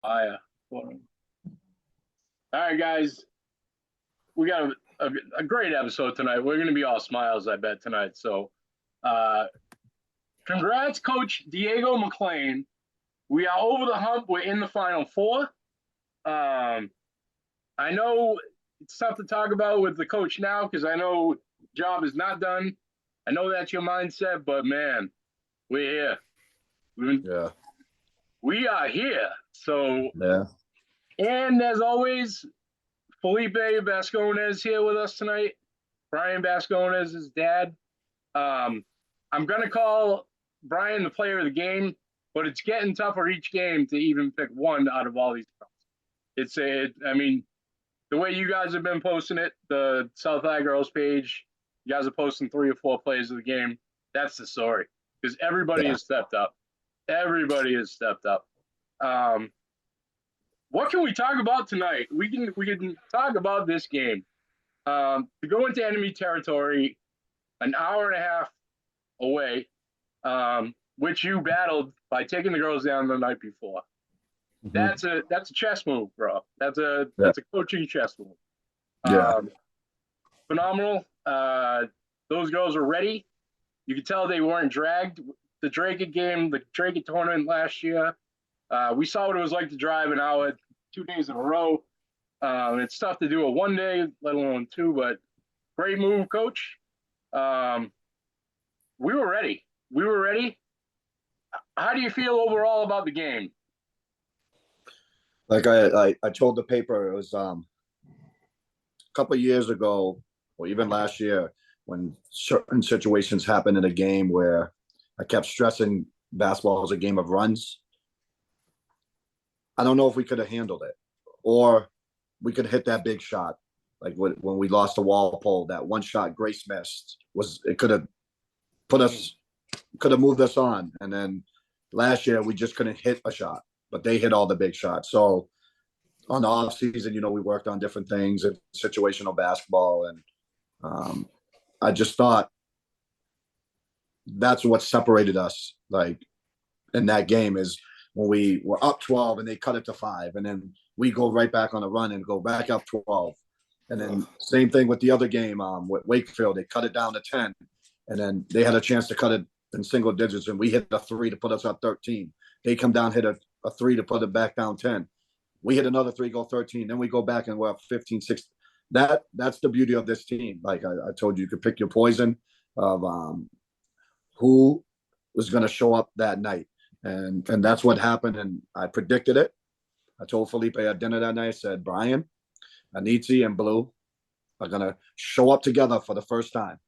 Yeah. All right, guys. We got a great episode tonight. We're going to be all smiles, I bet, tonight. So, uh, congrats, Coach Diago McClain. We are over the hump. We're in the Final Four. I know it's tough to talk about with the coach now because I know job is not done. I know that's your mindset, but man, we're here. Yeah. We are here. So, Yeah. and as always, Felipe Vascones here with us tonight. Brian Vascones' dad. I'm going to call Brian the player of the game, but it's getting tougher each game to even pick one out of all these. I mean, the way you guys have been posting it, the Southside Girls page, you guys are posting 3 or 4 plays of the game. That's the story because everybody has stepped up. Everybody has stepped up. What can we talk about tonight? We can talk about this game. To go into enemy territory, an hour and a half away, which you battled by taking the girls down the night before. Mm-hmm. That's a chess move, bro. That's a coaching chess move. Phenomenal. Those girls were ready. You could tell they weren't dragged. The Drake game, the Drake tournament last year. We saw what it was like to drive an hour 2 days in a row. It's tough to do it one day, let alone 2, but great move, coach. We were ready. How do you feel overall about the game? Like I told the paper, it was a couple of years ago, or even last year, when certain situations happened in a game where I kept stressing basketball is a game of runs. I don't know if we could have handled it, or we could hit that big shot. Like when we lost to Walpole, that one shot Grace missed could have moved us on. And then last year we just couldn't hit a shot, but they hit all the big shots. So on the off season, we worked on different things and situational basketball. And I just thought that's what separated us. Like in that game is when we were up 12 and they cut it to 5, and then we go right back on a run and go back up 12. And then same thing with the other game with Wakefield. They cut it down to 10, and then they had a chance to cut it in single digits, and we hit a 3 to put us up 13. They come down, hit a 3 to put it back down 10. We hit another 3, go 13. Then we go back and we're up 15, 16. That's the beauty of this team. Like I told you could pick your poison of who was going to show up that night. And that's what happened, and I predicted it. I told Felipe at dinner that night, I said, Brian, Anitzi, and Blue are going to show up together for the first time.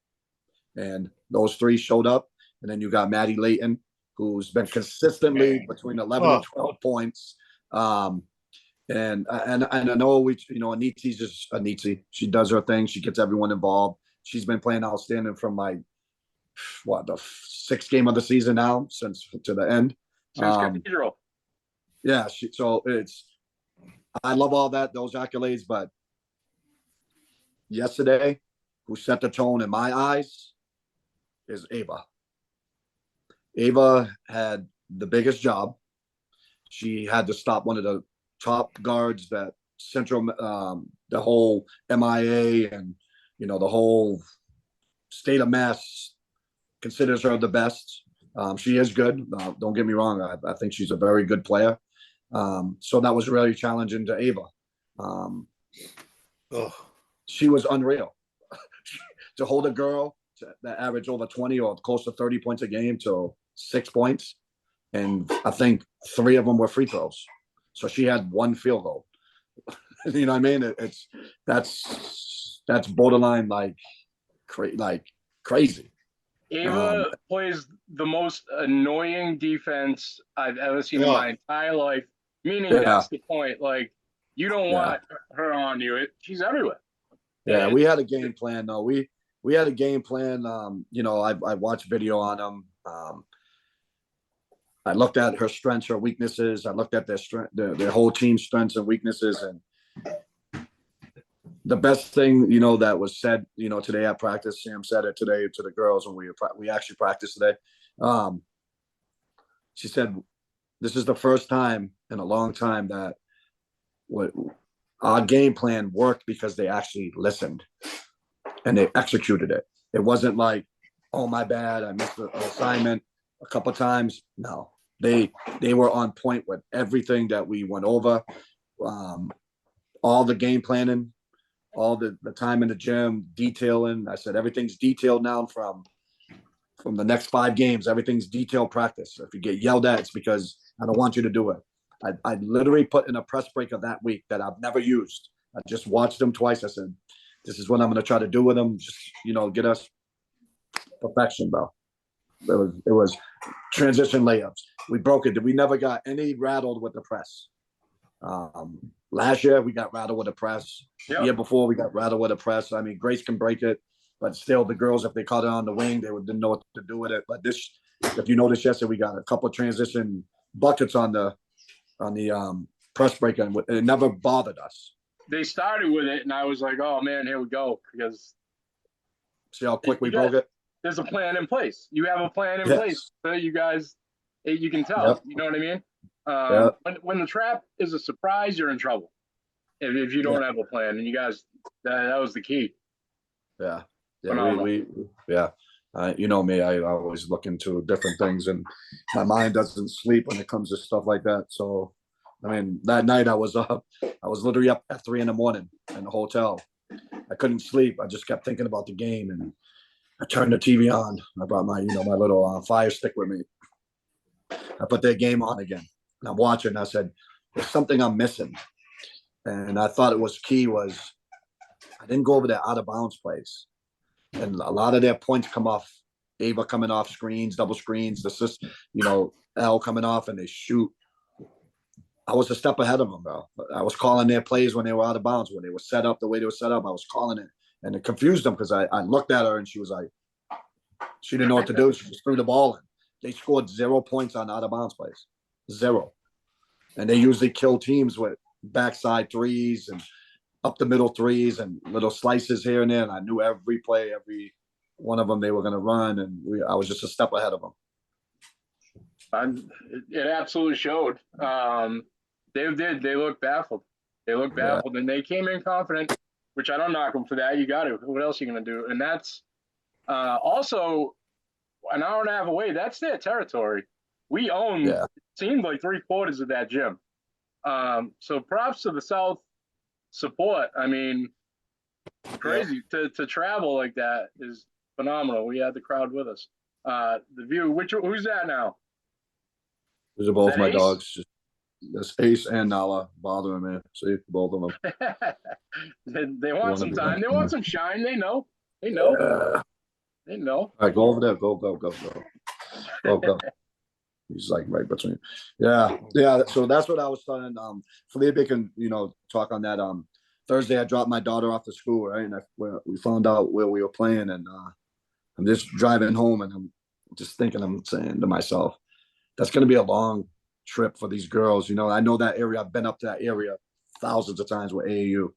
And those 3 showed up. And then you got Maddie Layton, who's been consistently between 11 and 12 points. And I know Anitzi's just Anitzi. She does her thing. She gets everyone involved. She's been playing outstanding from the 6th game of the season now since to the end. Cathedral. Yeah, I love all those accolades, but yesterday, who set the tone in my eyes is Ava. Ava had the biggest job. She had to stop one of the top guards that Central, the whole MIA and, the whole state of Mass considers her the best. She is good. Don't get me wrong. I think she's a very good player. So that was really challenging to Ava. She was unreal. To hold a girl that averaged over 20 or close to 30 points a game to 6 points. And I think 3 of them were free throws. So she had 1 field goal. You know what I mean? That's borderline like crazy. Ava plays the most annoying defense I've ever seen in my entire life. Meaning that's the point. Like you don't want her on you. She's everywhere. Yeah, we had a game plan though. We had a game plan. I watched video on them. I looked at her strengths, her weaknesses. I looked at their strength, their whole team's strengths and weaknesses. And the best thing, that was said, today at practice, Sam said it today to the girls when we actually practiced today. She said, this is the first time in a long time that what our game plan worked because they actually listened and they executed it. It wasn't like, oh my bad, I missed the assignment a couple times. No, they were on point with everything that we went over. All the game planning, all the time in the gym, detailing. I said everything's detailed now from the next 5 games. Everything's detailed practice. If you get yelled at, it's because I don't want you to do it. I literally put in a press break of that week that I've never used. I just watched them twice. I said, this is what I'm going to try to do with them. Just, get us perfection, bro. It was transition layups. We broke it. We never got any rattled with the press. Last year we got rattled with the press. Yep. The year before we got rattled with the press. I mean, Grace can break it, but still the girls, if they caught it on the wing, they didn't know what to do with it. But this, if you noticed yesterday, we got a couple of transition buckets on the press break, and it never bothered us. They started with it, and I was like, "Oh man, here we go!" Because see how quick we broke it. There's a plan in place. You have a plan in place, so you guys, you can tell. Yep. You know what I mean? Yep. When the trap is a surprise, you're in trouble. If you don't have a plan, and you guys, that was the key. Yeah, we you know me, I always look into different things, and my mind doesn't sleep when it comes to stuff like that. So, I mean, that night I was up. I was literally up at 3 a.m. in the hotel. I couldn't sleep. I just kept thinking about the game, and I turned the TV on. I brought my, my little Fire Stick with me. I put that game on again, and I'm watching. I said, "There's something I'm missing," and I thought it was key was I didn't go over that out of bounds plays, and a lot of their points come off. Ava coming off screens, double screens, L coming off, and they shoot. I was a step ahead of them, bro. I was calling their plays when they were out of bounds, when they were set up the way they were set up. I was calling it, and it confused them because I looked at her and she was like, she didn't know what to do. She just threw the ball in. They scored 0 points on out of bounds plays, 0. And they usually kill teams with backside threes and up the middle threes and little slices here and there. And I knew every play, every one of them they were going to run, and I was just a step ahead of them. It absolutely showed. They looked baffled. They looked baffled, and they came in confident, which I don't knock them for that. You got to. What else are you going to do? And that's also an hour and a half away. That's their territory. We own, it seemed like 3/4 of that gym. So props to the South support. I mean, crazy to travel like that is phenomenal. We had the crowd with us. The view. Who's that now? Those are both my dogs. That's Ace and Nala bothering me. See, both of them. they want some time. They want some shine. They know. They know. They know. All right, go over there. Go. He's like right between. Yeah. So that's what I was telling. Felipe can talk on that. Thursday I dropped my daughter off to school, right, and we found out where we were playing, and I'm just driving home, and I'm just thinking. I'm saying to myself, that's going to be a long trip for these girls. I know that area. I've been up to that area thousands of times with AAU,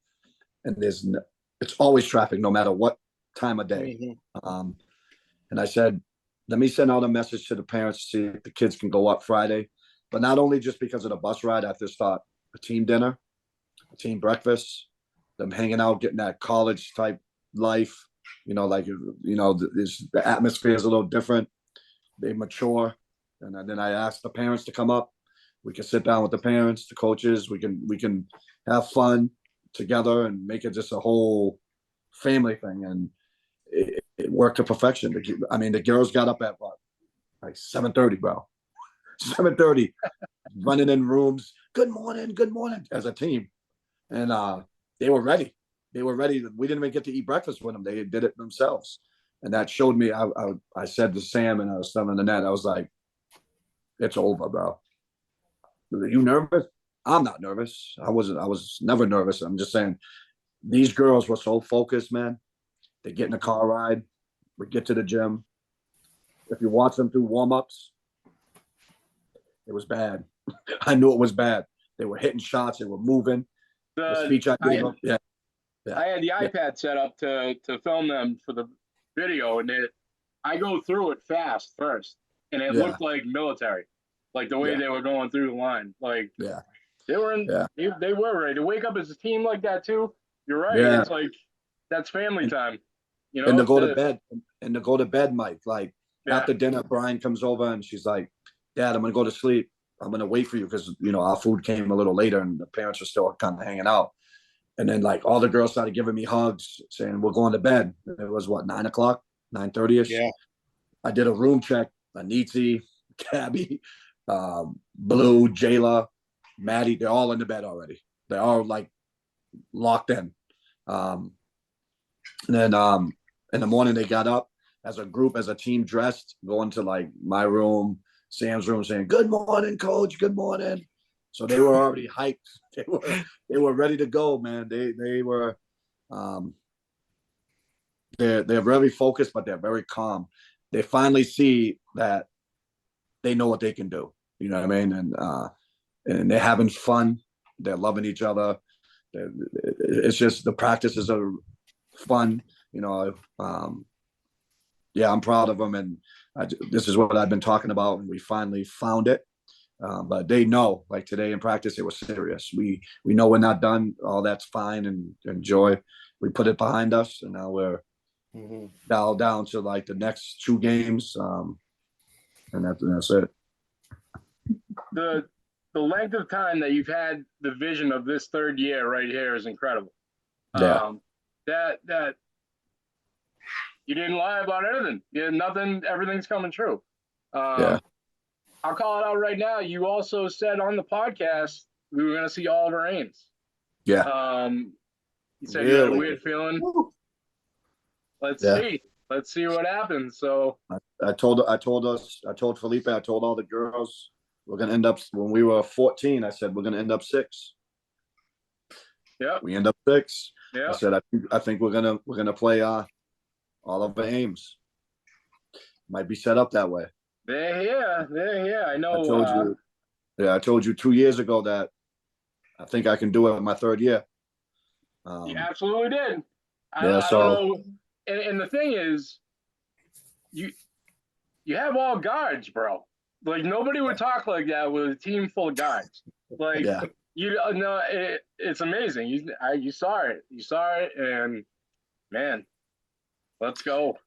and it's always traffic, no matter what time of day. Mm-hmm. And I said, let me send out a message to the parents to see if the kids can go up Friday, but not only just because of the bus ride. I have to start a team dinner, a team breakfast, them hanging out, getting that college type life. The atmosphere is a little different. They mature. And then I asked the parents to come up. We can sit down with the parents, the coaches. We can have fun together and make it just a whole family thing. And it worked to perfection. The girls got up at what, like 7:30, bro. 7:30, running in rooms. Good morning, as a team. And they were ready. We didn't even get to eat breakfast with them. They did it themselves. And that showed me. I said to Sam, and I was telling Annette, I was like, it's over, bro. Are you nervous? I'm not nervous. I was never nervous. I'm just saying these girls were so focused, man. They get in a car ride. We get to the gym. If you watch them through warm-ups, it was bad. I knew it was bad. They were hitting shots. They were moving. The speech I gave them. Yeah. I had the iPad set up to film them for the video, and I go through it fast first, and it looked like military. Like the way Yeah. they were going through the line. Like Yeah. they were in, Yeah. they were ready to wake up as a team like that too. You're right. Yeah. It's like that's family And, time. You and to know, go to bed and to go to bed, Mike, like yeah, after dinner, Brian comes over and she's like, Dad, I'm going to go to sleep. I'm going to wait for you because, our food came a little later and the parents were still kind of hanging out. And then like all the girls started giving me hugs saying, we're going to bed. It was what, 9:00, 9:30ish. Yeah. I did a room check. Anitzi, Gabby, Blue, Jayla, Maddie, they're all in the bed already. They're all like locked in. And then in the morning they got up as a group, as a team, dressed, going to like my room, Sam's room, saying, "Good morning, coach. Good morning." So they were already hyped. They were ready to go, man. They were they're very focused, but they're very calm. They finally see that they know what they can do. You know what I mean? And they're having fun. They're loving each other. It's just the practices are fun. Yeah, I'm proud of them, and this is what I've been talking about. And we finally found it. But they know, like today in practice, it was serious. We know we're not done. All that's fine and enjoy. We put it behind us, and now we're dialed down to like the next 2 games, and that's it. the length of time that you've had the vision of this third year right here is incredible. Yeah. That you didn't lie about anything. You had nothing. Everything's coming true. Yeah. I'll call it out right now. You also said on the podcast we were going to see Oliver Ames. Yeah. You said you had a weird feeling. Woo. Let's Yeah. see. Let's see what happens. So I told Felipe, I told all the girls, we're gonna end up, when we were 14, I said we're gonna end up 6. yeah, We end up 6. yeah. I said I think we're gonna play Oliver Ames. Might be set up that way. They're here. I know. I told you 2 years ago that I think I can do it in my 3rd year. You absolutely did. I don't know. And the thing is, you have all guards, bro. Like nobody would talk like that with a team full of guards. Like you know, it's amazing. You saw it. You saw it, and man, let's go.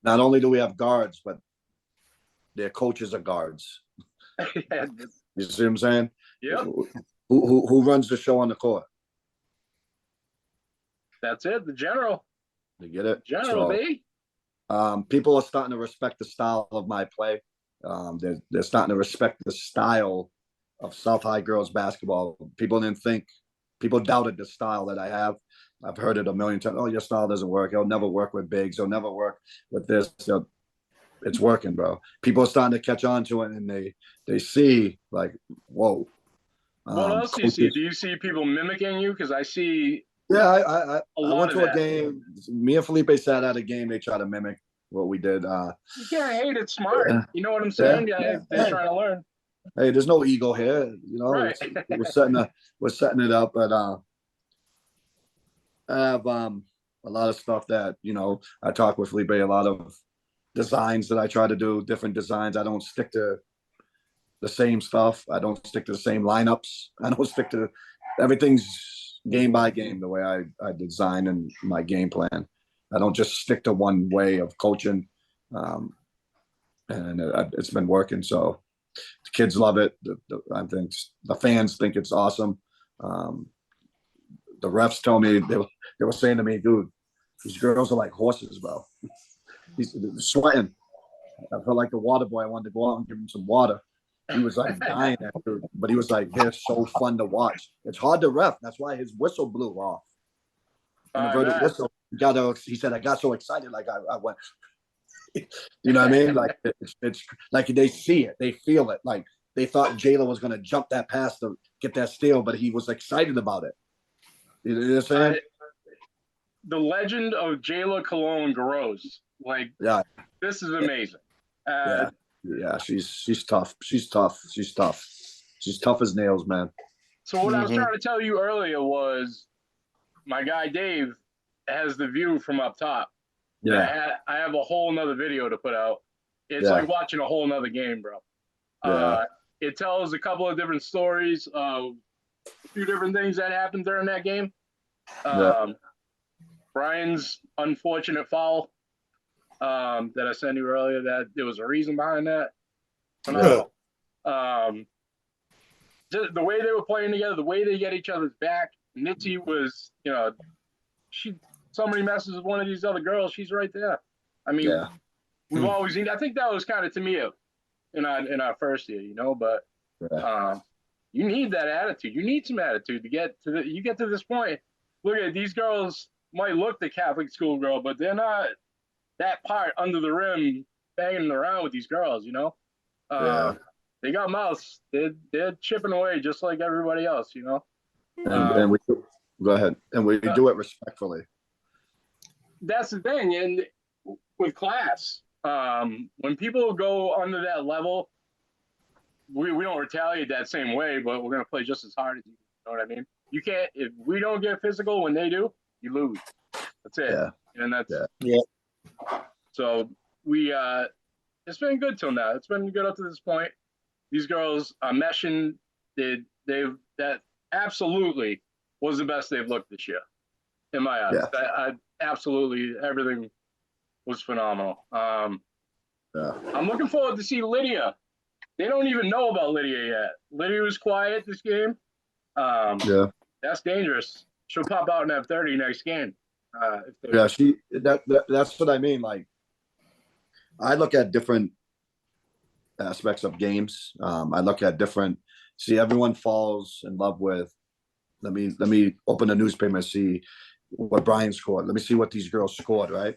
Not only do we have guards, but their coaches are guards. You see what I'm saying? Yep. Who runs the show on the court? That's it. The general. You get it? General, baby. People are starting to respect the style of my play. They're starting to respect the style of South High girls basketball. People doubted the style that I have. I've heard it a million times. Oh, your style doesn't work. It'll never work with bigs. It'll never work with this. It's working, bro. People are starting to catch on to it, and they see like, whoa. What else do you see? Do you see people mimicking you? Because I see. Yeah, I went to a game. Me and Felipe sat at a game. They try to mimic what we did. You can't hate it. Smart. You know what I'm saying? Yeah, they're trying to learn. Hey, there's no ego here. Right. We're setting it up. But I have a lot of stuff that I talk with Felipe. A lot of designs that I try to do, different designs. I don't stick to the same stuff. I don't stick to the same lineups. I don't stick to everything's game by game, the way I design and my game plan. I don't just stick to one way of coaching. And it's been working. So the kids love it. I think the fans think it's awesome. The refs tell me, they were saying to me, dude, these girls are like horses, bro. He's sweating. I felt like the water boy. I wanted to go out and give him some water. He was like dying after, but he was like, they're so fun to watch. It's hard to ref. That's why his whistle blew off. Inverted whistle. He said, I got so excited, like I went. You know what I mean? Like it's like they see it, they feel it. Like they thought Jayla was going to jump that pass to get that steal, but he was excited about it. You know what I'm saying? The legend of Jayla Cologne grows. Like, this is amazing. Yeah, she's tough. She's tough. She's tough as nails, man. So what I was trying to tell you earlier was my guy Dave has the view from up top. Yeah. I have a whole nother video to put out. It's like watching a whole nother game, bro. it tells a couple of different stories of a few different things that happened during that game. Brian's unfortunate foul that I sent you earlier, that there was a reason behind that. Just the way they were playing together, the way they get each other's back. Mitzi was, somebody messes with one of these other girls, she's right there. I mean, we've always, I think that was kind of Tamia in our first year, but you need that attitude. You need some attitude to get to this point. Look at these girls might look the Catholic school girl, but they're not that part under the rim banging around with these girls, They got mouths. They're chipping away just like everybody else, And we go ahead, and we do it respectfully. That's the thing, and with class, when people go under that level, we don't retaliate that same way, but we're gonna play just as hard as you. You know what I mean? You can't, if we don't get physical when they do, you lose. That's it. Yeah. And that's So we it's been good till now. It's been good up to this point. These girls are meshing. That absolutely was the best they've looked this year, in my eyes. I absolutely, everything was phenomenal. I'm looking forward to see Lydia. They don't even know about Lydia yet. Lydia was quiet this game. That's dangerous. She'll pop out and have 30 next game. That's what I mean. Like, I look at different aspects of games. I look at different. See, everyone falls in love with. Let me open the newspaper and see what Brian scored. Let me see what these girls scored. Right.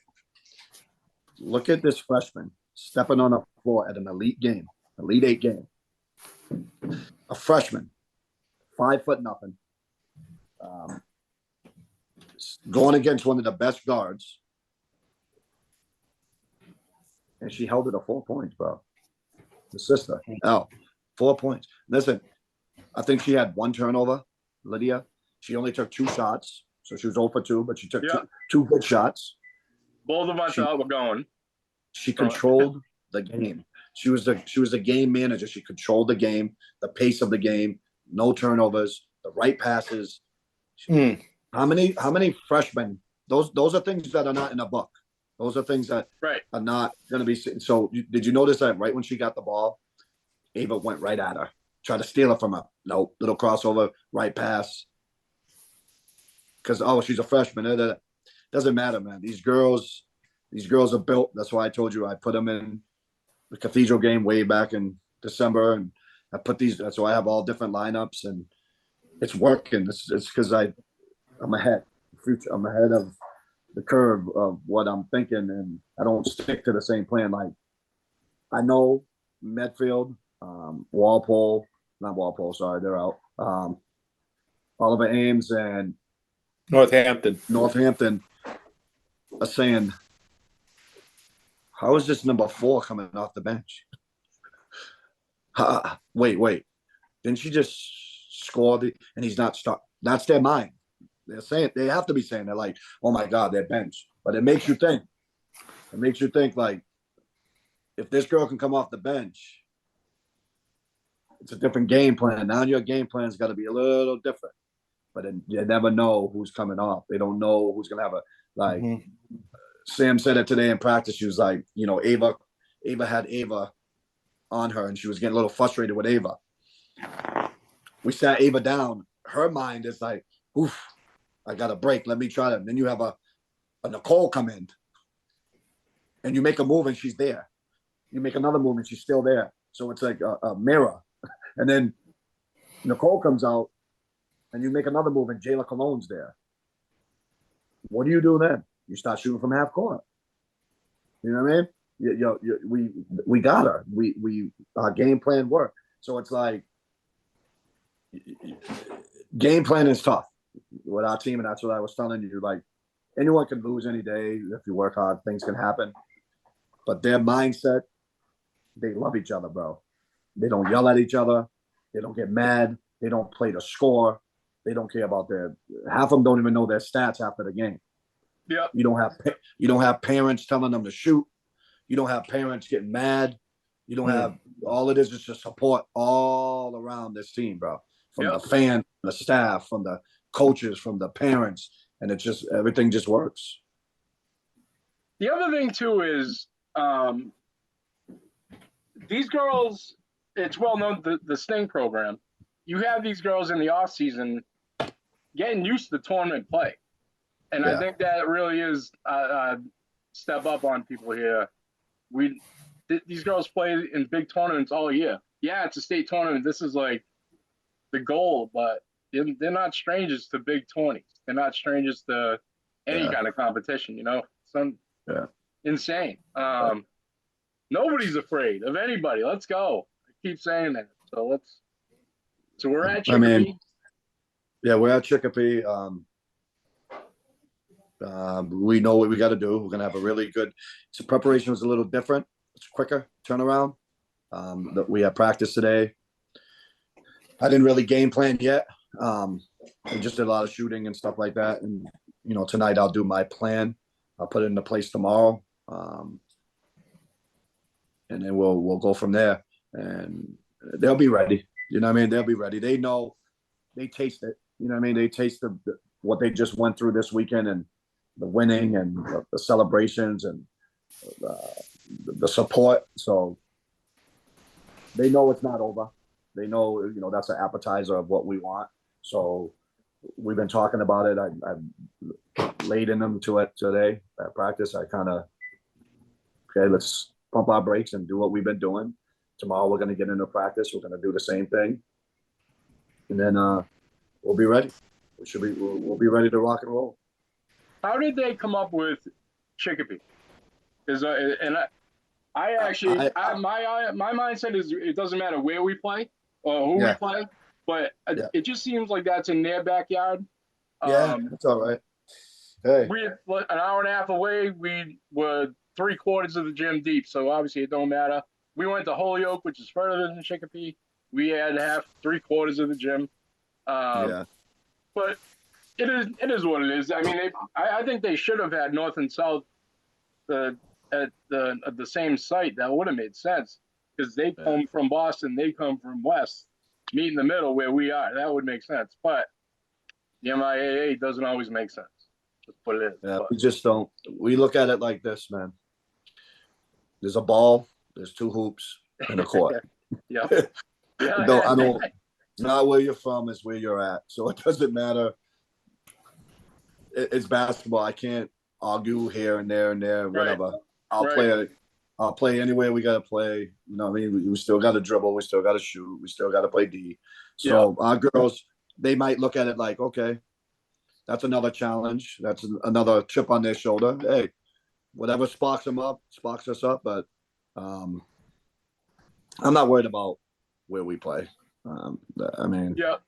Look at this freshman stepping on the floor at an elite game, Elite Eight game. A freshman, 5 foot nothing, going against one of the best guards, and she held it to 4 points, bro. The sister, 4 points. Listen, I think she had 1 turnover, Lydia. She only took 2 shots, so she was 0 for 2, but she took two good shots. Both of us were going. She controlled the game. She was the game manager. She controlled the game, the pace of the game, no turnovers, the right passes. How many freshmen? Those are things that are not in a book. Those are things that are not going to be. So did you notice that right when she got the ball, Ava went right at her, tried to steal it from her. No, little crossover, right pass. Because she's a freshman. Doesn't matter, man. These girls are built. That's why I told you I put them in the Cathedral game way back in December, and I put these. That's why I have all different lineups, and it's working. It's because I'm ahead. I'm ahead of the curve of what I'm thinking, and I don't stick to the same plan. Like, I know Medfield, not Walpole. Sorry, they're out. Oliver Ames and Northampton are saying, how is this number 4 coming off the bench? Wait. Didn't she just score and he's not stuck? That's their mind. They're saying, they have to be saying, they're like, oh my God, they're bench. But it makes you think. It makes you think, like, if this girl can come off the bench, it's a different game plan. Now your game plan's got to be a little different. But then you never know who's coming off. They don't know who's going to have Sam said it today in practice. She was like, Ava had Ava on her, and she was getting a little frustrated with Ava. We sat Ava down. Her mind is like, oof, I got a break. Let me try that. And then you have a Nicole come in, and you make a move, and she's there. You make another move, and she's still there. So it's like a mirror. And then Nicole comes out, and you make another move, and Jayla Cologne's there. What do you do then? You start shooting from half court. You know what I mean? We got her. Our game plan worked. So it's like, game plan is tough with our team, and that's what I was telling you. Like, anyone can lose any day. If you work hard, things can happen. But their mindset, they love each other, bro. They don't yell at each other. They don't get mad. They don't play the score. They don't care about half of them don't even know their stats after the game. Yeah. You don't have parents telling them to shoot. You don't have parents getting mad. You don't have all it is just support all around this team, bro. From Yep. the fans, the staff, from the coaches, from the parents, and it just everything just works. The other thing too is these girls. It's well known the Sting program. You have these girls in the off season getting used to tournament play, and I think that really is a step up on people here. These girls play in big tournaments all year. Yeah, it's a state tournament. This is like the goal, but they're not strangers to big tourneys. They're not strangers to any kind of competition. Insane. Nobody's afraid of anybody. Let's go. I keep saying that. So we're at Chicopee. I mean, yeah, we're at Chicopee. We know what we got to do. We're gonna have a really good. So preparation was a little different. It's quicker turnaround. We had practice today. I didn't really game plan yet. I just did a lot of shooting and stuff like that. And tonight I'll do my plan. I'll put it into place tomorrow, and then we'll go from there. And they'll be ready. You know what I mean? They'll be ready. They know. They taste it. You know what I mean? They taste what they just went through this weekend and the winning and the celebrations and the support. So they know it's not over. They know, that's an appetizer of what we want. So we've been talking about it. I've laid in them to it today at practice. I kind of, okay, let's pump our brakes and do what we've been doing. Tomorrow we're going to get into practice. We're going to do the same thing. And then we'll be ready. We'll be ready to rock and roll. How did they come up with Chicopee? My mindset is it doesn't matter where we play or who we play, but it just seems like that's in their backyard. That's all right. Hey, we an hour and a half away. We were 3/4 of the gym deep, so obviously it don't matter. We went to Holyoke, which is further than Chicopee. We had 3/4 of the gym. But it is what it is. I mean, I think they should have had North and South at the same site. That would have made sense because they come from Boston, they come from West. Meet in the middle where we are. That would make sense. But the MIAA doesn't always make sense. That's what it is. Yeah, we just don't. We look at it like this, man. There's a ball. There's 2 hoops and a court. Yeah. No, I don't. Not where you're from is where you're at. So it doesn't matter. It's basketball. I can't argue here and there and there, whatever. I'll play anywhere we gotta play. You know what I mean? We still gotta dribble, we still gotta shoot, we still gotta play D. So our girls, they might look at it like, okay, that's another challenge. That's another chip on their shoulder. Hey, whatever sparks us up. But I'm not worried about where we play. I mean, it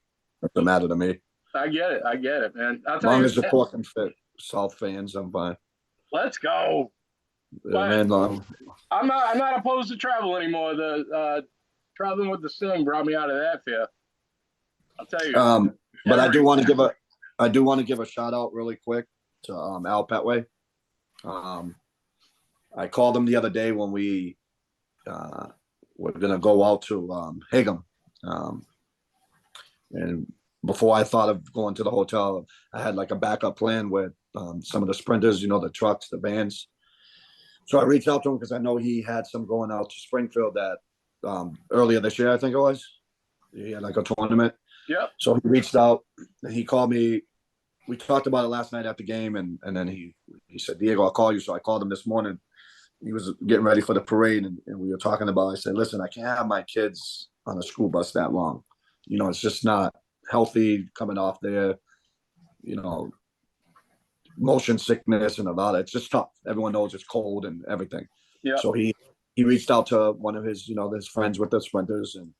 doesn't matter to me. I get it, man. As long as the court can fit South fans, I'm fine. Let's go. Man, I'm not opposed to travel anymore. The traveling with the Sting brought me out of that fear. I'll tell you. But I do want to give a shout out really quick to Al Petway. I called him the other day when we were gonna go out to Higham. And before I thought of going to the hotel, I had like a backup plan with some of the sprinters, the trucks, the vans. So I reached out to him because I know he had some going out to Springfield that earlier this year, I think it was. He had like a tournament. Yeah. So he reached out and he called me. We talked about it last night at the game, and then he said, Diego, I'll call you. So I called him this morning. He was getting ready for the parade, and we were talking about it. I said, listen, I can't have my kids on a school bus that long. It's just not healthy coming off there, motion sickness and a lot of it's just tough. Everyone knows it's cold and everything. Yeah. So he reached out to one of his, his friends with the sprinters, and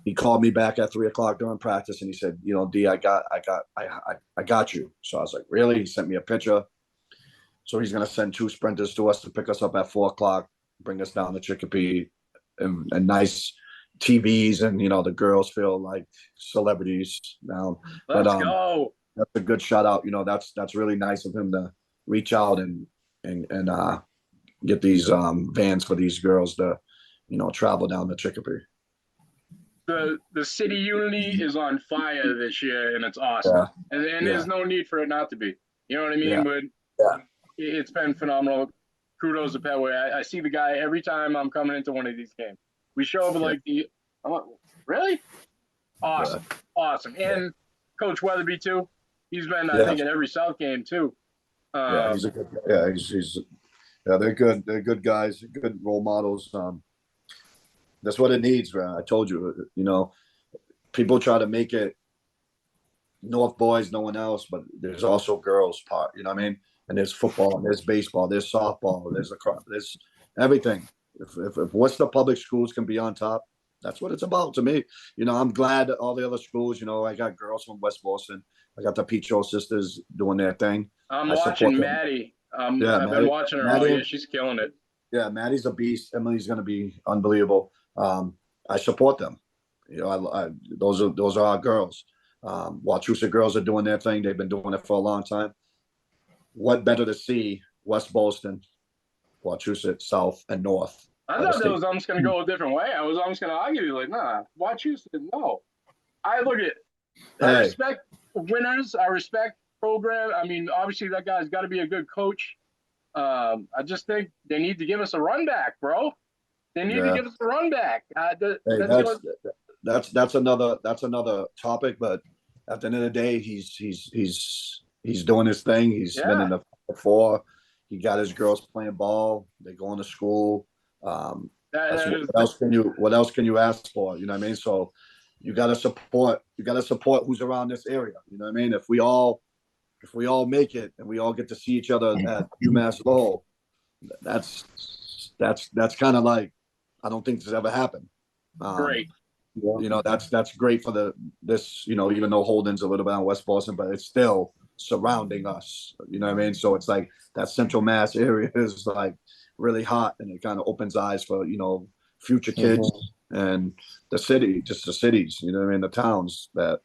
he called me back at 3:00 during practice, and he said, D, I got you. So I was like, really? He sent me a picture. So he's gonna send 2 sprinters to us to pick us up at 4:00, bring us down to Chicopee, and nice TVs, and the girls feel like celebrities now. Let's go. That's a good shout out. That's really nice of him to reach out and get these vans for these girls to travel down to Chicopee. The city unity is on fire this year, and it's awesome. Yeah, And yeah, there's no need for it not to be. You know what I mean? yeah, But yeah, it's been phenomenal. Kudos to Petway. I see the guy every time I'm coming into one of these games. We show up yeah, like I'm like, really? Awesome, awesome. And Coach Weatherby too. He's been, I yeah, think, in every South game too. yeah. He's a good guy. Yeah, he's yeah. They're good. They're good guys. Good role models. That's what it needs, man. I told you. People try to make it North boys, no one else, but there's also girls part. You know what I mean? And there's football, and there's baseball, there's softball, there's everything. If Worcester public schools can be on top, that's what it's about to me. I'm glad that all the other schools. I got girls from West Boston. I got the Peacho sisters doing their thing. I'm I support watching them. Maddie. Yeah, I've been watching her all year. She's killing it. Yeah, Maddie's a beast. Emily's going to be unbelievable. I support them. Those are our girls. Wachusett girls are doing their thing. They've been doing it for a long time. What better to see West Boston, Wachusett, South, and North? I thought that was almost going to go a different way. I was almost going to argue, like, nah, Wachusett, no. I look at, I respect winners. I respect program. I mean, obviously that guy's got to be a good coach. I just think they need to give us a run back, bro. They need to give us a run back. That's another topic. But at the end of the day, he's doing his thing. He's been in the before. He got his girls playing ball. They're going to school. What else can you ask for? You know what I mean? So you got to support who's around this area. You know what I mean? If we all make it and we all get to see each other at UMass Lowell, that's kind of like, I don't think this ever happened. Great. That's great for this, even though Holden's a little bit on West Boston, but it's still surrounding us. You know what I mean? So it's like that Central Mass area is like really hot, and it kind of opens eyes for, future kids and the cities, you know what I mean? The towns that,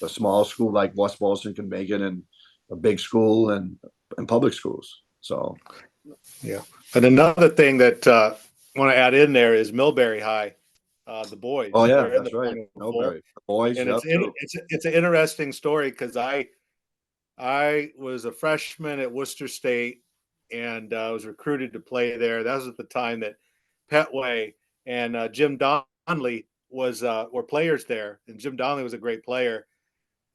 a small school like West Boston can make it, and a big school and public schools. So, yeah. And another thing that I want to add in there is Millbury High, the boys. Oh yeah, that's right. Millbury, the boys. And it's an interesting story because I was a freshman at Worcester State, and I was recruited to play there. That was at the time that Petway and Jim Donnelly were players there, and Jim Donnelly was a great player.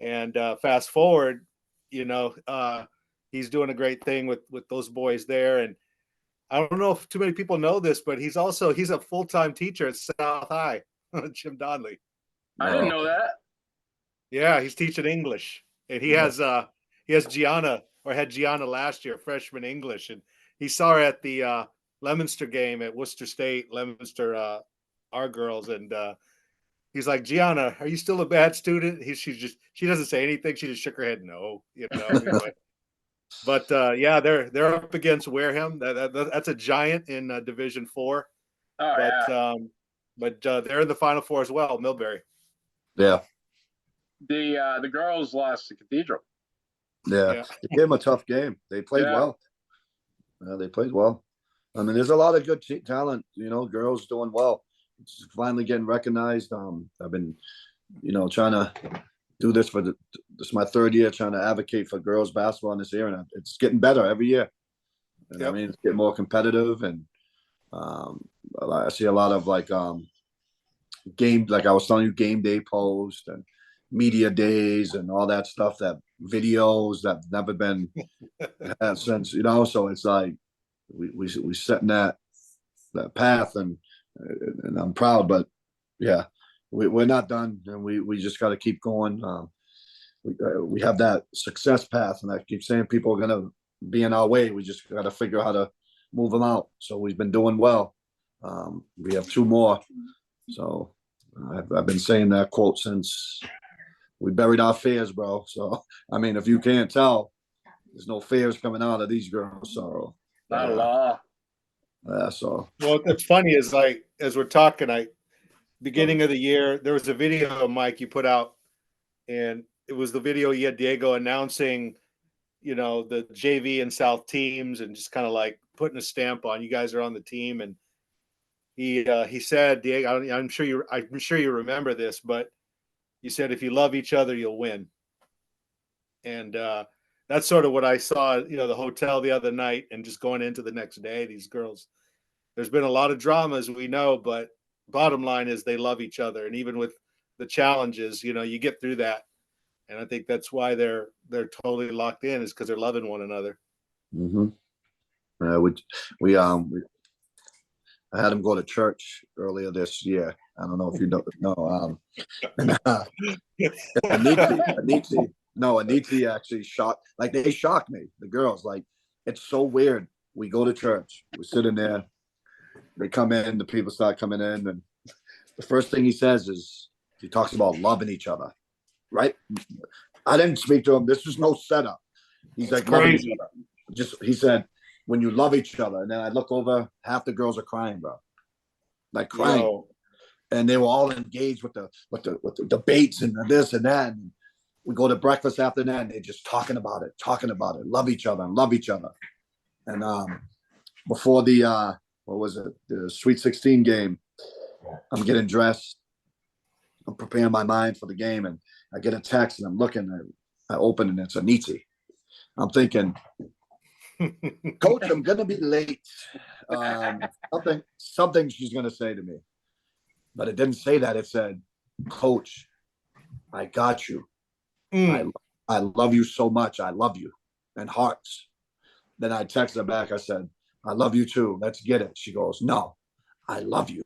And fast forward, he's doing a great thing with those boys there. And I don't know if too many people know this, but he's a full-time teacher at South High, Jim Donnelly. I didn't know that. Yeah, he's teaching English, and he has Gianna, or had Gianna last year, freshman English, and he saw her at the Leominster game at Worcester State, Leominster, our girls, and he's like, Gianna, are you still a bad student? She doesn't say anything. She just shook her head. No, anyway. But yeah, they're up against Wareham. That's a giant in Division IV. Oh, yeah. But they're in the Final Four as well, Millbury. Yeah. The girls lost to Cathedral. Yeah. They gave them a tough game. They played well. They played well. I mean, there's a lot of good talent. Girls doing well. It's finally getting recognized. I've been, trying to do this this is my third year trying to advocate for girls basketball in this area, and it's getting better every year. And I mean, it's getting more competitive, and I see a lot of like like I was telling you, game day posts and media days and all that stuff, that videos that have never been had since, so it's like we setting that path, and I'm proud, but yeah, we're not done, and we just got to keep going. We have that success path, and I keep saying people are going to be in our way. We just got to figure out how to move them out. So we've been doing well. We have 2 more. So I've been saying that quote since we buried our fears, bro. So, I mean, if you can't tell, there's no fears coming out of these girls. So, not a lot. Yeah, so. Well, what's funny is, like, as we're talking, beginning of the year, there was a video, Mike, you put out, and it was the video you had Diago announcing, the JV and South teams, and just kind of like putting a stamp on you guys are on the team. And he said, Diego, I'm sure you remember this, but he said, if you love each other, you'll win. And that's sort of what I saw, the hotel the other night, and just going into the next day. These girls, there's been a lot of drama, as we know, but bottom line is they love each other, and even with the challenges, you get through that. And I think that's why they're totally locked in, is because they're loving one another. Mm-hmm. We I had him go to church earlier this year. I don't know if you know. Aniti actually shocked. Like, they shocked me. The girls, like, it's so weird. We go to church. We're sitting there. They come in. The people start coming in, and the first thing he says is he talks about loving each other. Right? I didn't speak to him. This was no setup. He's like, loving each other. He said, when you love each other. And then I look over, half the girls are crying, bro. Like, crying. Yo. And they were all engaged with the debates and this and that. And we go to breakfast after that, and they're just talking about it, love each other. And before the the Sweet 16 game, I'm getting dressed. I'm preparing my mind for the game, and I get a text, and I'm looking, and I open, and it's Aniti. I'm thinking, Coach, I'm gonna be late. Something she's gonna say to me, but it didn't say that. It said, Coach, I got you. I love you so much. I love you, and hearts. Then I texted her back. I said, I love you too. Let's get it. She goes, no, I love you.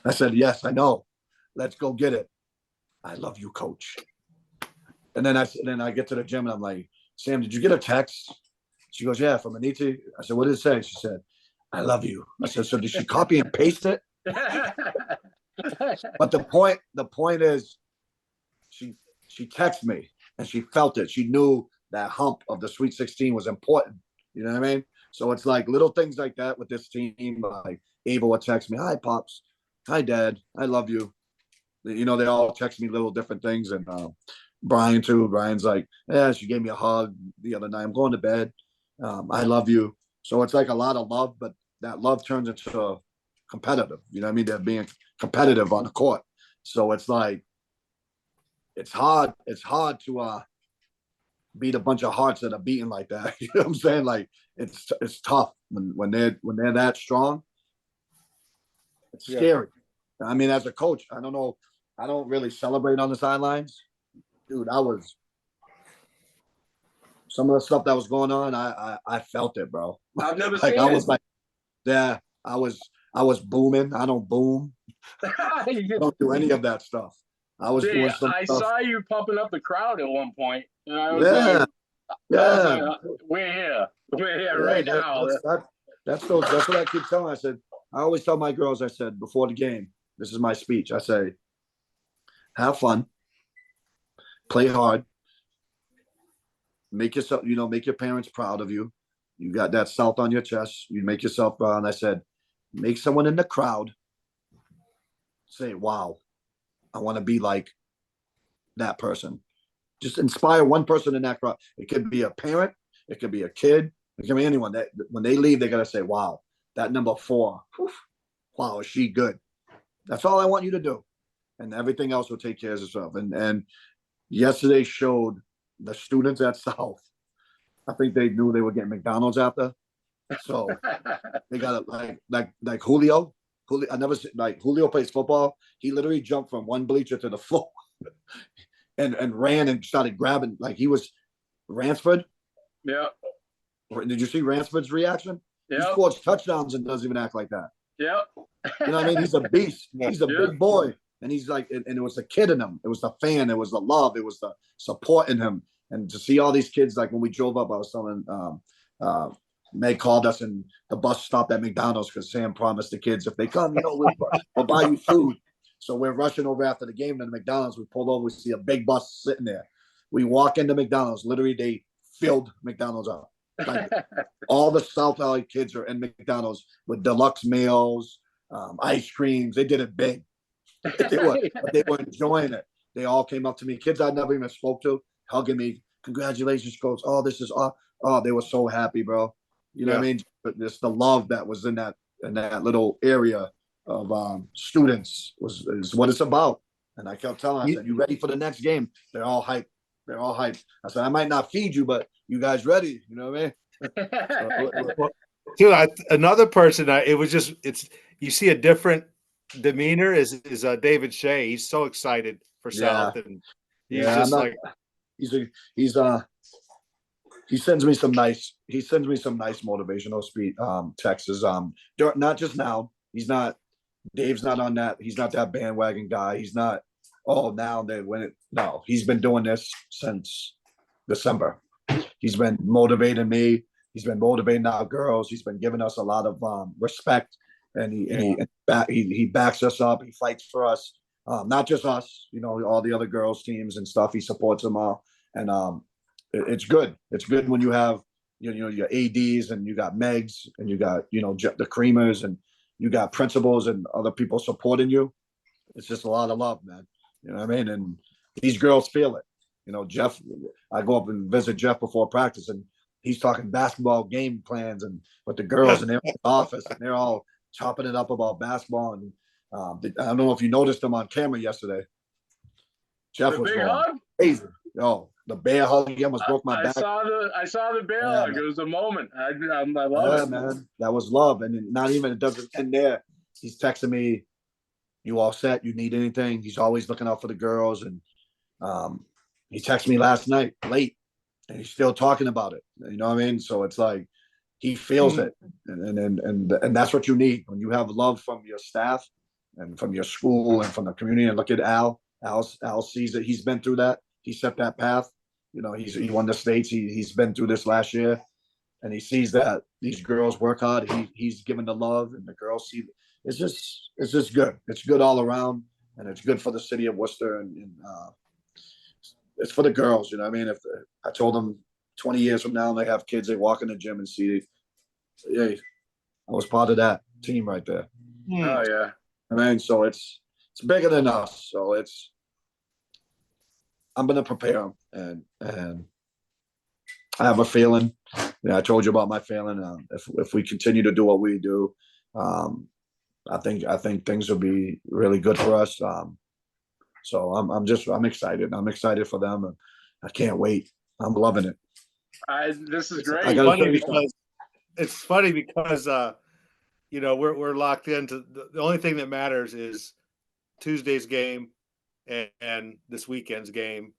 I said, yes, I know. Let's go get it. I love you, Coach. And then I get to the gym, and I'm like, Sam, did you get a text? She goes, yeah, from Aniti. I said, what did it say? She said, I love you. I said, so did she copy and paste it? But the point is, she texted me, and she felt it. She knew that hump of the Sweet 16 was important. You know what I mean? So it's like little things like that with this team. Like, Ava would text me, hi, Pops. Hi, Dad. I love you. They all text me little different things. And Brian, too. Brian's like, yeah, she gave me a hug the other night. I'm going to bed. I love you. So it's like a lot of love, but that love turns into competitive. You know what I mean? They're being competitive on the court. So it's like, it's hard to beat a bunch of hearts that are beating like that. You know what I'm saying? Like, it's tough when they're that strong. It's scary. I mean, as a coach, I don't know. I don't really celebrate on the sidelines. Dude, some of the stuff that was going on, I felt it, bro. I've never like seen I it. was like, yeah, I was booming. I don't boom. I don't do any of that stuff. I was doing some I stuff. saw you pumping up the crowd at one point, and I was like, we're here right now. That's what I keep telling. I said, I always tell my girls, I said, before the game, this is my speech. I say, have fun, play hard, make your parents proud of you. You got that salt on your chest. You make yourself proud. And I said, make someone in the crowd say, wow, I want to be like that person. Just inspire one person in that crowd. It could be a parent. It could be a kid. It can be anyone. That when they leave, they're going to say, wow, that number 4, whew, wow, is she good? That's all I want you to do. And everything else will take care of itself. And yesterday showed the students at South. I think they knew they were getting McDonald's after. So they got it like Julio. I never like Julio plays football. He literally jumped from one bleacher to the floor and ran and started grabbing like he was Ransford. Yeah. Did you see Ransford's reaction? Yeah. He scores touchdowns and doesn't even act like that. Yeah. You know what I mean? He's a beast. He's a big boy. And he's like, and it was the kid in him. It was the fan. It was the love. It was the support in him. And to see all these kids, like when we drove up, I was telling Meg called us and the bus stopped at McDonald's because Sam promised the kids if they come, we'll buy you food. So we're rushing over after the game to the McDonald's. We pulled over, we see a big bus sitting there. We walk into McDonald's. Literally, they filled McDonald's up. Like all the South Valley kids are in McDonald's with deluxe meals, ice creams. They did it big. They were enjoying it. They all came up to me. Kids I never even spoke to, hugging me. Congratulations, coach. Oh, this is they were so happy, bro. You know what I mean? But just the love that was in that in that little area of students is what it's about. And I kept telling, I said, "You ready for the next game?" They're all hyped. They're all hyped. I said, "I might not feed you, but you guys ready?" You know what I mean? Well, too, another person. It's you see a different demeanor is David Shea. He's so excited for Yeah, South, and he's yeah. I'm just not. like, He's he sends me some nice motivational texts. Not just now. He's not. Dave's not on that. He's not that bandwagon guy. He's not. Oh, now they win it. No, he's been doing this since December. He's been motivating me. He's been motivating our girls. He's been giving us a lot of respect, and he backs us up. He fights for us, not just us. You know, all the other girls' teams and stuff. He supports them all, and it's good. It's good when you have your ads and you got Megs and you got the creamers and you got principals and other people supporting you. It's just a lot of love, man. You know what I mean? And these girls feel it. Jeff, I go up and visit Jeff before practice, and he's talking basketball game plans and with the girls in their office, and they're all chopping it up about basketball. And I don't know if you noticed them on camera yesterday. Jeff was going crazy. The bear hug, he almost broke my back. I saw the bear hug. It was a moment. I love it. Man. That was love. And not even, it doesn't end there. He's texting me, "You all set? You need anything?" He's always looking out for the girls. And he texted me last night late, and he's still talking about it. You know what I mean? So it's like he feels it, and that's what you need when you have love from your staff and from your school and from the community. And look at Al. Al sees that he's been through that. He set that path. He won the states. He's been through this last year, and he sees that these girls work hard. He's given the love, and the girls see. It's just good. It's good all around, and it's good for the city of Worcester, and it's for the girls. You know what I mean? If I told them 20 years from now they have kids, they walk in the gym and see, hey, I was part of that team right there. Oh yeah. I mean, so it's bigger than us. So I'm gonna prepare them, and I have a feeling. I told you about my feeling. If we continue to do what we do, I think things will be really good for us. So I'm excited. I'm excited for them, and I can't wait. I'm loving it. This is great. It's funny because we're locked into the only thing that matters is Tuesday's game and this weekend's game,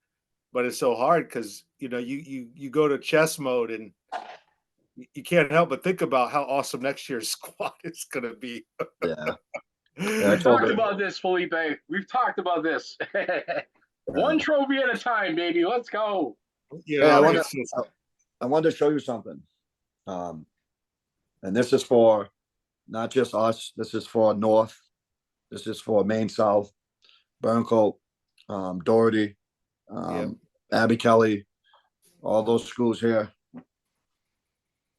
but it's so hard because you go to chess mode and you can't help but think about how awesome next year's squad is going to be. Yeah. We've talked about this, Felipe. We've talked about this. One trophy at a time, baby. Let's go. I wanted to show you something. And this is for not just us. This is for North. This is for Maine South, Burncoat, Doherty, Abbey Kelly, all those schools here.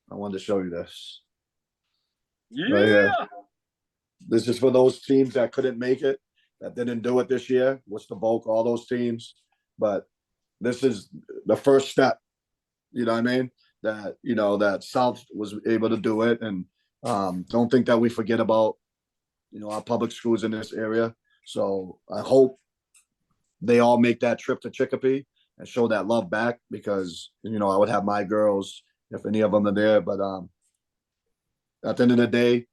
I wanted to show you this. Yeah. Right here. This is for those teams that couldn't make it, that didn't do it this year. What's the bulk, all those teams. But this is the first step, you know what I mean? That South was able to do it. And don't think that we forget about, our public schools in this area. So I hope they all make that trip to Chicopee and show that love back, because, I would have my girls, if any of them are there. But at the end of the day,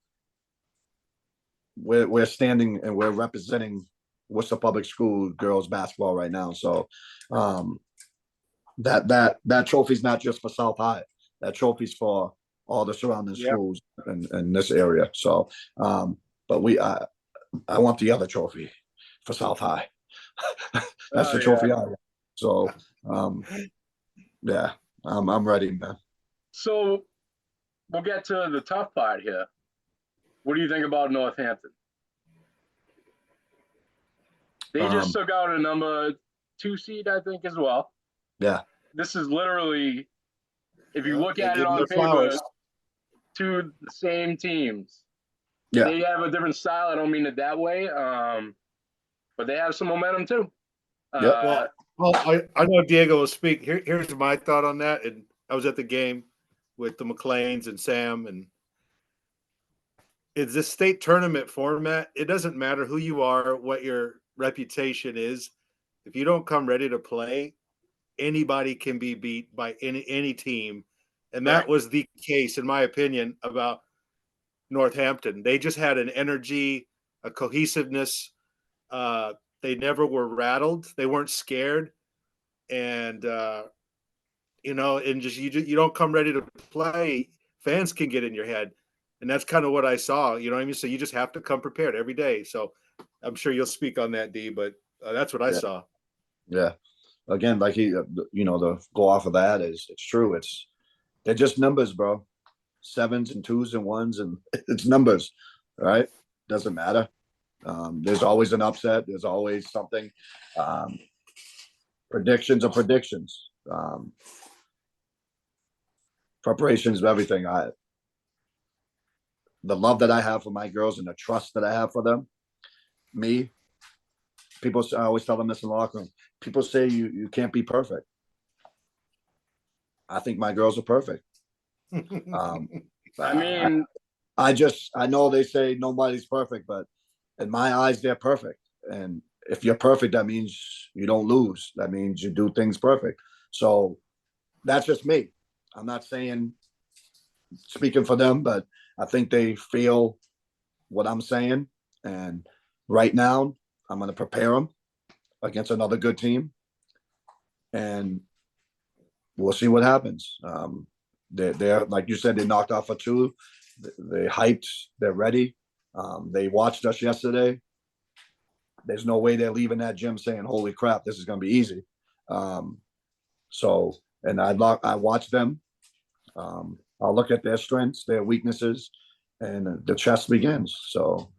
we're standing and we're representing Worcester Public School girls basketball right now. So that trophy's not just for South High. That trophy's for all the surrounding schools in this area. So, but I want the other trophy for South High. That's the trophy I want. So, I'm ready, man. So we'll get to the tough part here. What do you think about Northampton? They just took out a number 2 seed, I think, as well. Yeah. This is literally, if you look at it on paper, 2 the same teams. Yeah. They have a different style. I don't mean it that way. But they have some momentum too. Well, I know Diego will speak. Here's my thought on that. And I was at the game with the McClains and Sam, and It's this state tournament format. It doesn't matter who you are, what your reputation is. If you don't come ready to play, anybody can be beat by any team. And that Right. was the case, in my opinion, about Northampton. They just had an energy, a cohesiveness. They never were rattled. They weren't scared. And and you don't come ready to play, fans can get in your head. And that's kind of what I saw, you know what I mean? So you just have to come prepared every day. So I'm sure you'll speak on that, D, but that's what I Yeah. saw. Yeah. Again, like to go off of that it's true. They're just numbers, bro. 7s and 2s and 1s, and it's numbers, right? Doesn't matter. There's always an upset. There's always something. Predictions are predictions. Preparations of everything. The love that I have for my girls and the trust that I have for them. I always tell them this in the locker room. People say you can't be perfect. I think my girls are perfect. I mean, I know they say nobody's perfect, but in my eyes, they're perfect. And if you're perfect, that means you don't lose. That means you do things perfect. So that's just me. I'm not speaking for them, but I think they feel what I'm saying. And right now, I'm going to prepare them against another good team. And we'll see what happens. They're like you said, they knocked off a 2. They hyped. They're ready. They watched us yesterday. There's no way they're leaving that gym saying, "Holy crap, this is going to be easy." And I watch them. I'll look at their strengths, their weaknesses, and the chess begins. So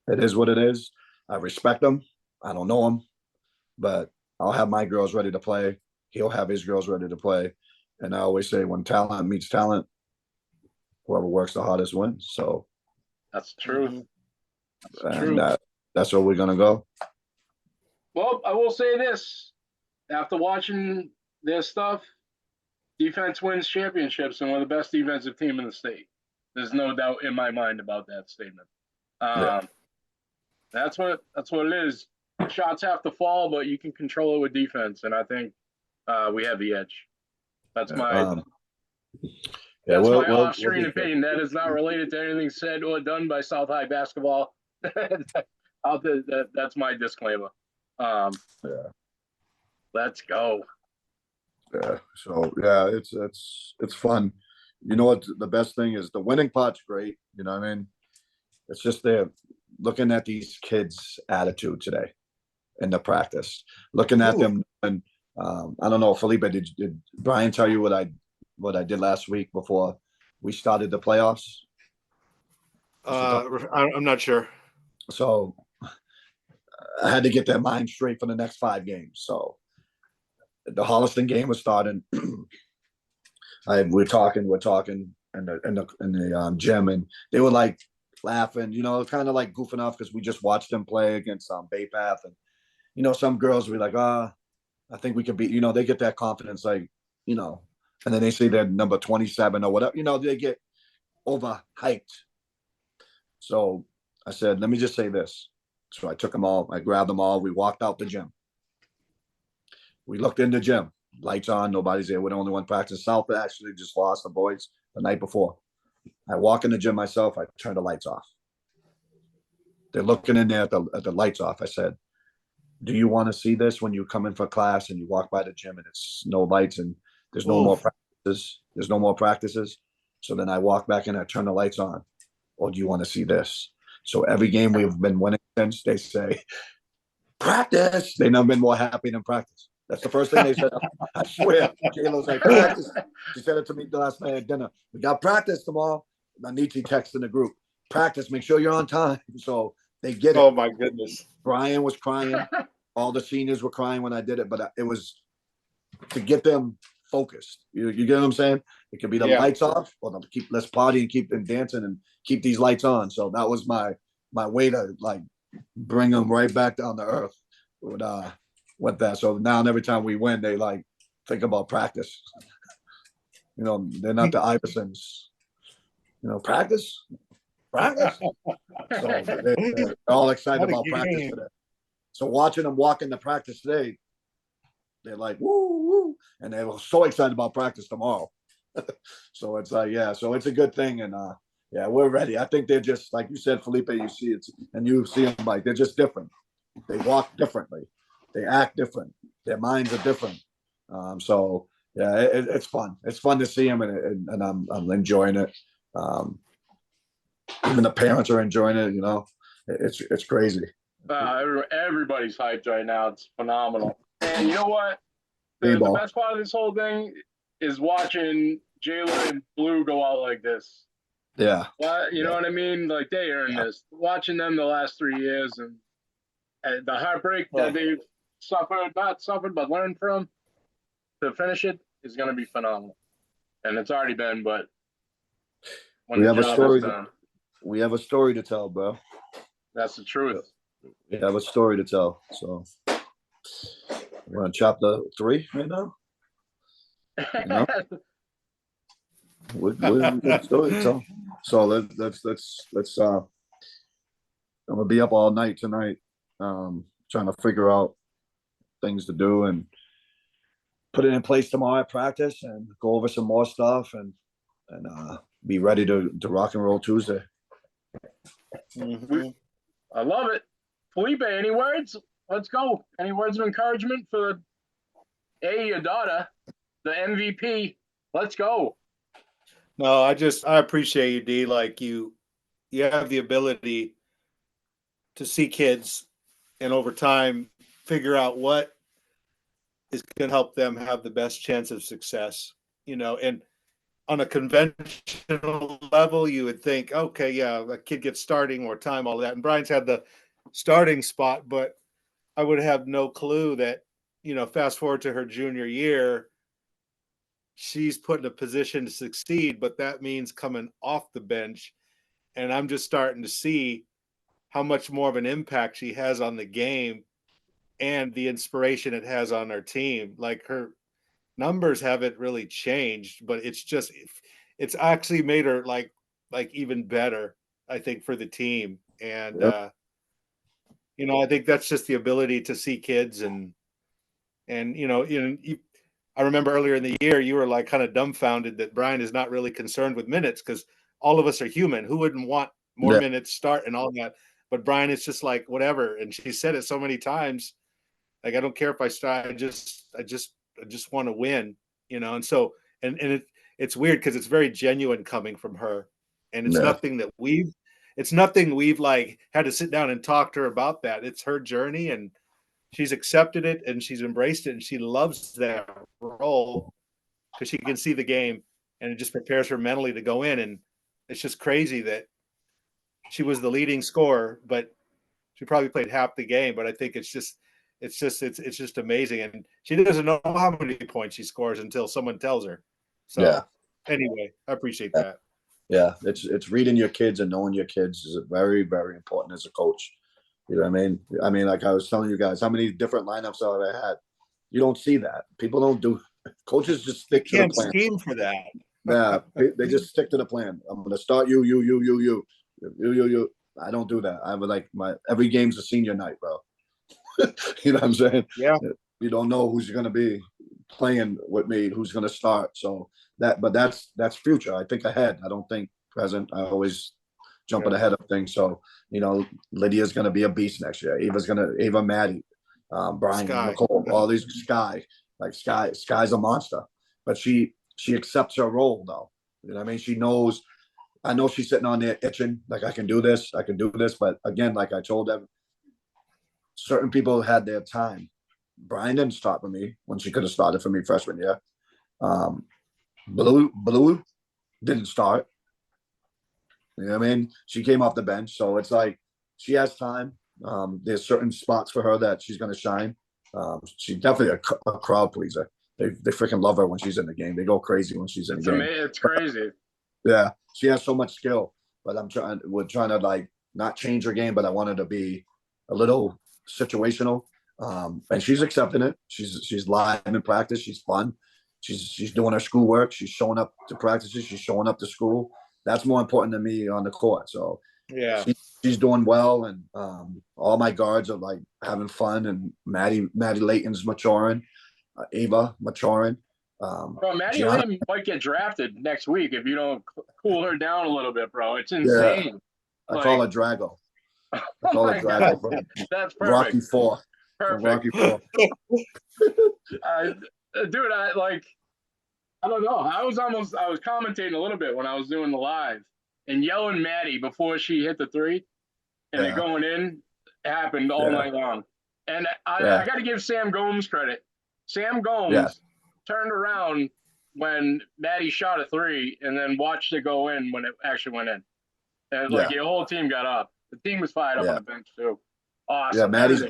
it is what it is. I respect them. I don't know them, but I'll have my girls ready to play. He'll have his girls ready to play. And I always say, when talent meets talent, whoever works the hardest wins. So that's true. That's true. That's where we're gonna go. Well, I will say this: after watching their stuff, defense wins championships and we're the best defensive team in the state. There's no doubt in my mind about that statement. That's what it is. Shots have to fall, but you can control it with defense, and I think we have the edge. That's my off-screen opinion. That is not related to anything said or done by South High basketball. That's my disclaimer. Let's go. Yeah. So yeah, it's fun. You know what? The best thing is the winning part's great. You know what I mean? It's just they're looking at these kids' attitude today in the practice, looking at them. And I don't know, Felipe, did Brian tell you what I did last week before we started the playoffs? I'm not sure. So I had to get their mind straight for the next 5 games. So the Holliston game was starting. We're talking in the gym, and they were like laughing, kind of like goofing off because we just watched them play against Bay Path, and some girls were like, I think we could be, they get that confidence, like, and then they say they're number 27 or whatever, they get overhyped. So I said, let me just say this. So I took them all, I grabbed them all, we walked out the gym. We looked in the gym, lights on, nobody's there. We're the only one practicing. South actually just lost the boys the night before. I walk in the gym myself, I turn the lights off. They're looking in there at the lights off. I said, do you want to see this when you come in for class and you walk by the gym and it's no lights and there's no more practices? There's no more practices. So then I walk back in, I turn the lights on. Or do you want to see this? So every game we've been winning since, they say, practice. They've never been more happy than practice. That's the first thing they said. I swear. J-Lo's like, practice. She said it to me last night at dinner. We got practice tomorrow. Anichi texted in the group. Practice. Make sure you're on time. So they get it. Oh, my goodness. Brian was crying. All the seniors were crying when I did it. But it was to get them focused. You get what I'm saying? It could be the lights off or let's party and keep them dancing and keep these lights on. So that was my way to, like, bring them right back down to earth with that. So now every time we win, they like think about practice. They're not the Iversons. Practice. So they're all excited What a about practice game. today. So watching them walk into practice today, they're like, woo, woo. And they were so excited about practice tomorrow. So it's so it's a good thing. And we're ready. I think they're just, like you said, Felipe, you see it, and you see them, like, they're just different. They walk differently. They act different. Their minds are different. It's fun. It's fun to see them, and I'm enjoying it. Even the parents are enjoying it. It's crazy. Everybody's hyped right now. It's phenomenal. And you know what? The best part of this whole thing is watching Jayla and Blue go out like this. Yeah. You know what I mean? Like, they earned this. Watching them the last 3 years, and the heartbreak that they've not suffered, but learned from to finish it is going to be phenomenal. And it's already been, but when we the have a job story. is done, We have a story to tell, bro. that's the truth. We have a story to tell. So we're on chapter 3 right now. We're a story to tell. So let's I'm gonna be up all night tonight, trying to figure out things to do and put it in place tomorrow at practice, and go over some more stuff, and be ready to rock and roll Tuesday. Mm-hmm. I love it. Felipe, any words? Let's go. Any words of encouragement for your daughter, the MVP? Let's go. No, I appreciate you, D. Like, you have the ability to see kids and over time figure out what is going to help them have the best chance of success. And on a conventional level, you would think, okay, yeah, a kid gets starting, more time, all that. And Brian's had the starting spot, but I would have no clue that, fast forward to her junior year, she's put in a position to succeed, but that means coming off the bench. And I'm just starting to see how much more of an impact she has on the game and the inspiration it has on our team. Like, her numbers haven't really changed, but it's actually made her like even better, I think, for the team. And Yep. I think that's just the ability to see kids, and I remember earlier in the year you were like kind of dumbfounded that Brian is not really concerned with minutes, because all of us are human. Who wouldn't want more Yeah. minutes start and all that? But Brian is just like, whatever. And she said it so many times, like, I don't care if I start. I just want to win, And so, and it's weird because it's very genuine coming from her, and it's nothing we've like had to sit down and talk to her about. That it's her journey, and she's accepted it, and she's embraced it, and she loves that role because she can see the game, and it just prepares her mentally to go in. And it's just crazy that she was the leading scorer, but she probably played half the game. But I think it's just amazing, and she doesn't know how many points she scores until someone tells her. So anyway, I appreciate that. Yeah, it's reading your kids and knowing your kids is very, very important as a coach. You know what I mean? I mean, like I was telling you guys, how many different lineups have I had? You don't see that. People don't do. Coaches just stick to the plan. Scheme for that. Yeah, they just stick to the plan. I'm going to start you. I don't do that. I would like every game's a senior night, bro. You know what I'm saying? Yeah. You don't know who's going to be playing with me, who's going to start. So that's future. I think ahead. I don't think present. I always jumping ahead of things. So, Lydia's going to be a beast next year. Ava Maddie, Brian, Nicole, all these Sky's a monster. But she accepts her role, though. You know what I mean? She knows. I know she's sitting on there itching, like, I can do this. But again, like I told them, certain people had their time. Brian didn't start for me when she could have started for me freshman year. Blue didn't start. You know what I mean? She came off the bench. So it's like she has time. There's certain spots for her that she's going to shine. She's definitely a crowd pleaser. They freaking love her when she's in the game. They go crazy when she's in the game. It's crazy. Yeah, she has so much skill. But we're trying to like not change her game, but I want her to be a little situational. And she's accepting it. She's live in practice. She's fun. She's doing her schoolwork. She's showing up to practices. She's showing up to school. that's more important than me on the court. So Yeah. she's doing well, and all my guards are like having fun, and Maddie Layton's maturing, Ava maturing. Bro, Maddie Gianna, Layton might get drafted next week if you don't cool her down a little bit, bro. It's yeah, insane. I call Like, her Drago. I oh call her my God, Drago from that's Rocky perfect. Four. From Perfect. Rocky Four. I, dude, I don't know. I was commentating a little bit when I was doing the live and yelling Maddie before she hit the three, and it Yeah, going in happened all yeah, night long. And I yeah, got to give Sam Gomes credit. Sam yeah, Gomes turned around when Maddie shot a three and then watched it go in when it actually went in. And like yeah, your whole team got up. The team was fired up on yeah, the bench too. yeah. Awesome. Everything.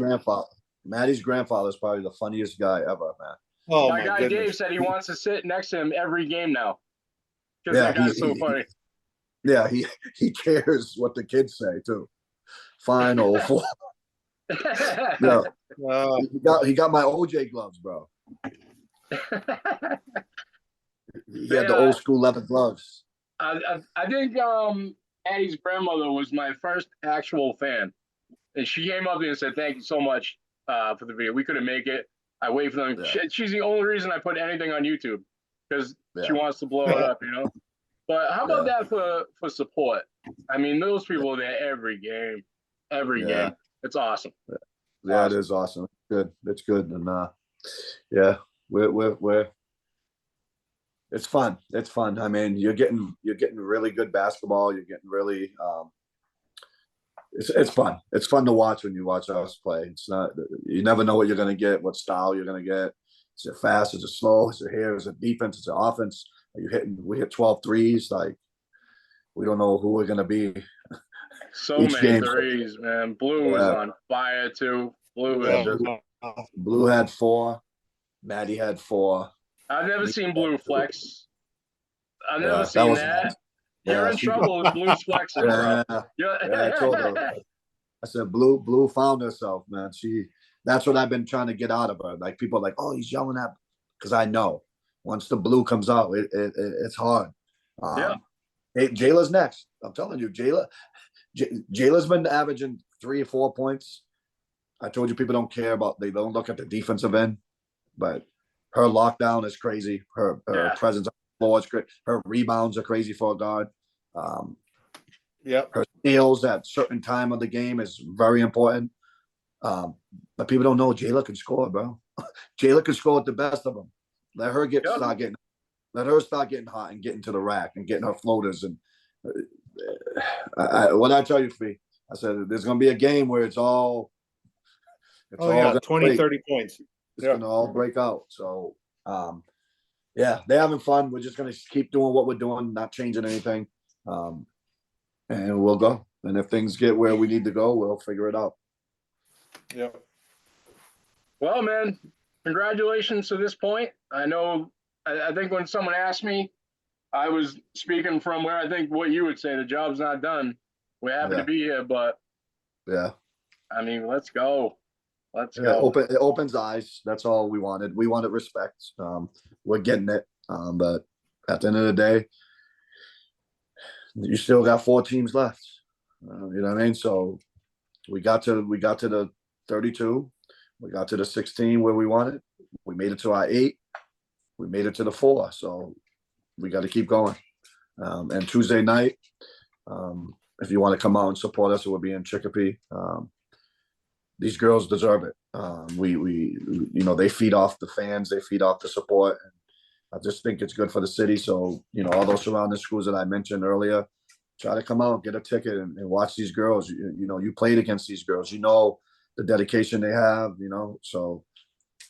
Maddie's grandfather is probably the funniest guy ever, man. Oh My my guy Dave goodness. said he wants to sit next to him every game now because Yeah, that guy's so funny. yeah, he cares what the kids say too. Fine old fool. Yeah, he got my OJ gloves, bro. He had the old school leather gloves. I think Addie's grandmother was my first actual fan, and she came up to me and said, "Thank you so much for the video. We couldn't make it. I wait for them." Yeah. She's the only reason I put anything on YouTube because she Yeah, wants to blow it up, you know. But how about that for support? I mean, those people are there every game, every yeah, game. It's awesome. yeah. It Awesome. is awesome. Good. It's good, and yeah, we're it's fun. It's fun. I mean, you're getting really good basketball. You're getting really it's fun. It's fun to watch when you watch us play. It's not, you never know what you're gonna get, what style you're gonna get. Is it fast? Is it slow? Is it here? Is it defense? Is it offense? Are you hitting? We hit 12 threes. Like, we don't know who we're gonna be So each many game. threes, man. Blue was Yeah, on fire too. Blue yeah. was just. Blue had 4. Maddie had 4. I've never Me seen had Blue 2. flex. I've never Yeah, that seen was nice. that. You're Yeah, in trouble if Blue's flexing, bro. yeah, Yeah. yeah. I told her. I said, Blue found herself, man. That's what I've been trying to get out of her. Like, people are like, oh, he's yelling at, because I know once the blue comes out, it's hard. Yeah. Hey, Jayla's next. I'm telling you, Jayla's been averaging 3 or 4 points. I told you people don't care about, they don't look at the defensive end, but her lockdown is crazy. Her presence on the floor is great. Her rebounds are crazy for a guard. Yep. Her steals at certain time of the game is very important. But people don't know Jayla can score, bro. Jayla can score with the best of them. Let her start getting hot and getting to the rack and getting her floaters. And what I tell you, Fee, I said there's going to be a game where it's all 20, 30 points. It's going to all break out. So, yeah, they're having fun. We're just going to keep doing what we're doing, not changing anything. And we'll go. And if things get where we need to go, we'll figure it out. Yeah. Well, man, congratulations to this point. I know, I think when someone asked me, I was speaking from where I think what you would say, the job's not done. We're happy to be here, but yeah, I mean, let's go. Let's go. It opens eyes. That's all we wanted. We wanted respect. We're getting it. But at the end of the day, you still got 4 teams left. You know what I mean? So we got to the 32. We got to the 16 where we wanted. We made it to our 8. We made it to the 4. So we got to keep going. And Tuesday night, if you want to come out and support us, it will be in Chicopee. These girls deserve it. We they feed off the fans, they feed off the support. And I just think it's good for the city. So, all those surrounding schools that I mentioned earlier, try to come out, get a ticket, and watch these girls. You played against these girls. The dedication they have. So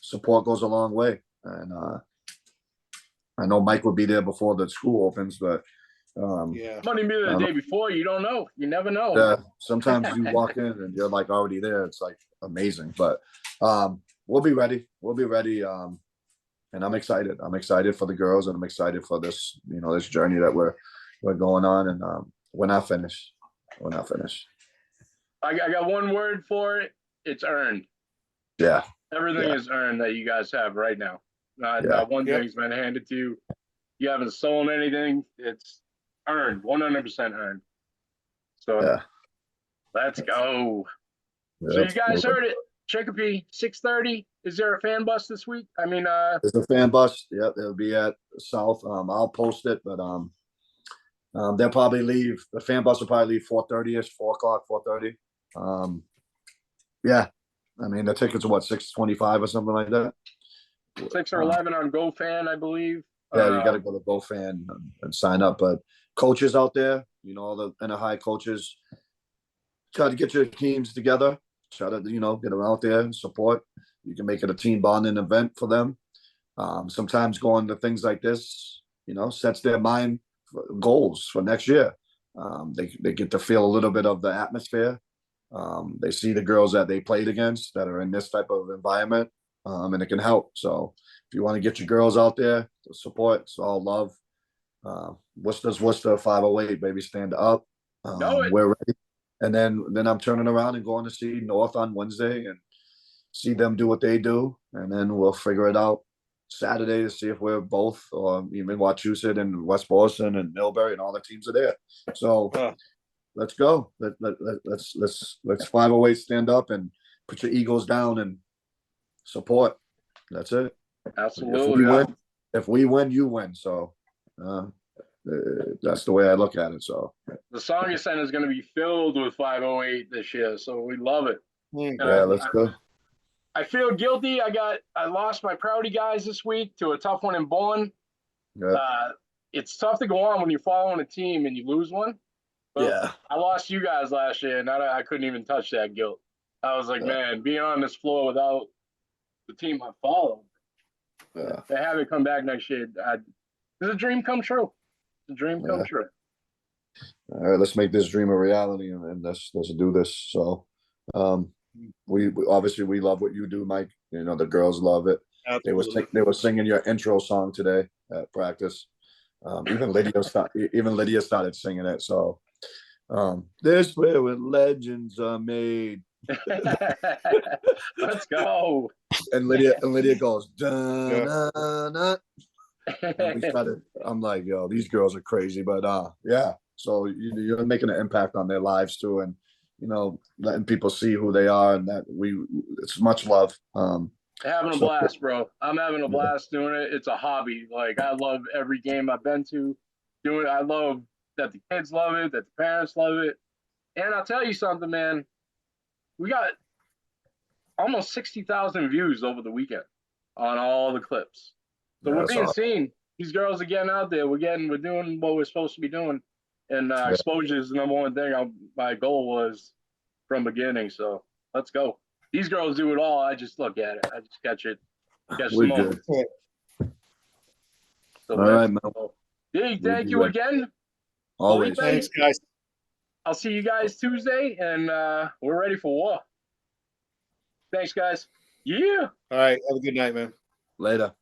support goes a long way. And I know Mike will be there before the school opens, but Money be there the day before. You don't know. You never know. Yeah, sometimes you walk in and you're like already there. It's like amazing, but we'll be ready. We'll be ready. And I'm excited. I'm excited for the girls, and I'm excited for this, this journey that we're going on. And we're not finished. We're not finished. I got one word for it. It's earned. Yeah. Everything is earned that you guys have right now. Not one thing's been handed to you. You haven't stolen anything. It's Earned, 100% earned. So Yeah. let's go. So Yep. you guys heard it. Chicopee, 6:30. Is there a fan bus this week? I mean, There's a fan bus. Yep, it'll be at South. I'll post it, but they'll probably leave. The fan bus will probably leave 4:30ish, 4 o'clock, 4:30. Yeah, I mean the tickets are what 6.25 or something like that. 6 or 11 on GoFan, I believe. Yeah, you got to go to GoFan and sign up. But coaches out there, all the inner high coaches, try to get your teams together. Try to get them out there and support. You can make it a team bonding event for them. Sometimes going to things like this, sets their mind for goals for next year. They get to feel a little bit of the atmosphere. They see the girls that they played against that are in this type of environment, and it can help. So if you want to get your girls out there to support, it's all love. Worcester's Worcester 508, baby, stand up. We're ready. And then I'm turning around and going to see North on Wednesday and see them do what they do. And then we'll figure it out Saturday to see if we're both, or even Wachusett and West Boston and Millbury and all the teams are there. So let's go. Let's 508 stand up and put your egos down and support. That's it. Absolutely. If we win, you win. So that's the way I look at it. So the Sonia Center is going to be filled with 508 this year, so we love it. Yeah, let's go. I feel guilty. I lost my Prouty guys this week to a tough one in Bourne. Yeah. It's tough to go on when you're following a team and you lose one. But yeah. I lost you guys last year, and I couldn't even touch that guilt. I was like, man, being on this floor without the team I follow, to have it come back next year, it's a dream come true. It's a dream come true. All right, let's make this dream a reality, and let's do this. So, we obviously we love what you do, Mike. The girls love it. Absolutely. They were singing your intro song today at practice. Even Lydia started singing it. So, this where legends are made. Let's go. And Lydia goes, dun, dun, dun. I'm like, yo, these girls are crazy, but yeah. So you're making an impact on their lives too, and letting people see who they are, and that it's much love. Having a blast, bro. I'm having a blast doing it. It's a hobby. Like, I love every game I've been to doing it. I love that the kids love it, that the parents love it. And I'll tell you something, man. We got almost 60,000 views over the weekend on all the clips. So we're being seen. These girls are getting out there. We're doing what we're supposed to be doing. And exposure is the number one thing my goal was from beginning. So let's go. These girls do it all. I just look at it. I just catch the moment. So all right, man. Hey, thank you again. Always. Thanks, guys. I'll see you guys Tuesday, and we're ready for war. Thanks, guys. Yeah. All right. Have a good night, man. Later.